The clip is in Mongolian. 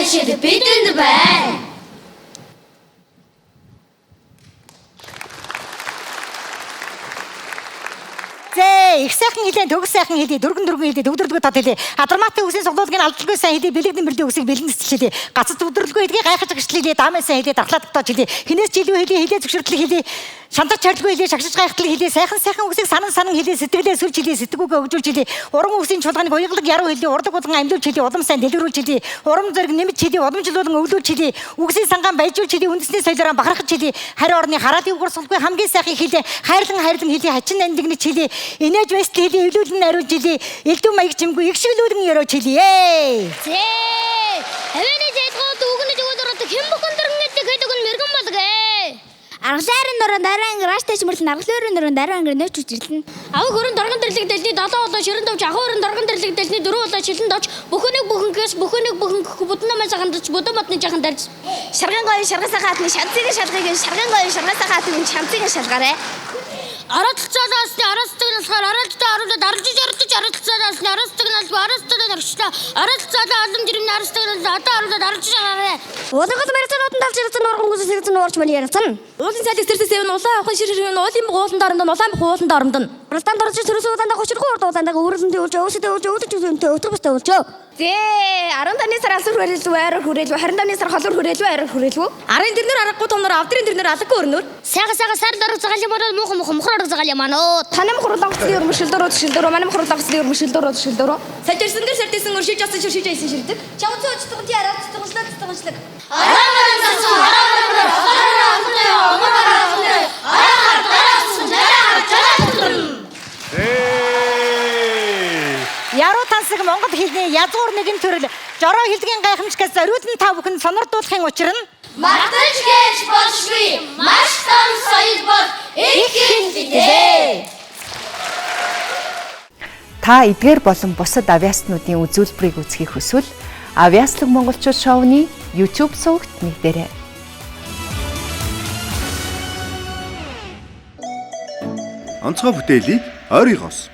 жишээд бидэнд байна. Их сайхан хэлээ, төгс сайхан хэлээ, дөргөн хэлээ, төгдөрдгөө тат хэлээ. Адраматын үсгийн суглуулгын алдалгүй сайн хэлээ, бэлэгдэн бэрдийн үсийг бэлэн цэцлээ. Гацад өдөрлөгөө хэлээ, гайхаж гэрчлээ, даамын сайн хэлээ, дархлаад тогтоож хэлээ. Хинээс жилүү хэлээ, зөвшөрлөг хэлээ. Шантаж чарлгүй хэлээ, шагшиж гайхтал хэлээ, сайхан үсийг санан хэлээ, сэтгэлээ сүлж хэлээ, сэтгүүгээ өгжүүлж хэлээ. Уран үсгийн чуулганыг уяглаг яруу хэлээ, урдаг булган амьлуулж хэлээ, улам сайн дэлгэрүүлж хэлээ. Урам зориг нэмж хэлээ, удамжлуулан өвлүүлж хэлээ. Үгсийн сангаан баяжуулж хэлээ, үндэсний соёлоор бахархаж хэлээ. Хариу орны хараадын угсралгүй хамгийн сайхыг хэлээ, хайрлан хэлээ, хачин андигнэж хэлээ. Инээж вэст хэлээ, илүүлэн ариулж хэлээ. Элдв маяг жимгүй их шиглүүлэн ярууж хэлээ. Хавийн зэдгүүд үгнэж өгөөд хэн бүхэн дөрөнгөд гэдэг нь мэрэгэн болгоо. Аргаларын нөрөө дараа ангир ааштай чимэрлэн аргаларын нөрөө дараа ангир нөөч үжилтэн. Авиг хөрөн доргон дэрлэг дэлний 7 болоо ширэн давж ахын хөрөн доргон дэрлэг дэлний 4 болоо шилэн давж бүхнийг буднамаа цагандч будам матны жахан дарж шарган гоё шаргасаа хаатны шанцыг шалгыг шарган гоё шаргасаа хаатны шанцыг шалгаарэ. Аратцаалаас арастагнасгаар аратцаа аруулаад арчиж аратцаалаас арастагнаас арастагнаа арастцаалаа алам жирэмний арастагнаас одоо аруулаад арчиж аваарэ. Уулын мэрцэнүүдэн давж ирсэн нурган гүсэж ирсэн уурч мань ярьсан. Уулын цайлыг сэрсэсээ улаан авах ширхэрэн уулын уулан дарамдан улаан бах уулан дарамдан. Уралдаан дорж төрөөс удаандаа гочргүй урд удаандаа өөрөлдөндөө үлж өөсөдөө үлж өдөрчөнтэй өтөрбөстөө үлжөө. 15-ны сар алсуур хүрээлв байраар хүрээлв 25-ны сар холуур хүрээлв байраар хүрээлв. Арын дэрнэр аргагүй томнор авдрын дэрнэр алгагүй өрнөр. Сага сар дөрөг загаал юм бол мухар загаал юм аа. Танам хурлангацны өрмөшөлдөрөө манам хурлангацны өрмөшөлдөрөө. Сажирсан дээр сартисэн өршиж асан ширшиж айсан ширдэг. Чавцоо очтгон тий араад цэцгэлжлэг. Яруу тансаг Монгол хэлний язгуур нэгэн төрөл жороо хэлгийн гайхамшигаас зориулсан та бүхэн сонирдуулахын учир нь мартаж гэж болшгүй маш том соёл бол их хэлтэй. Та эдгээр болон бусад авиаснуудын үзүүлбэрийг үзхийг хүсвэл Авиаслаг монголчууд шоуны YouTube сувагт нэгдээрэй. Онцгой бүтээлийг ойрын хос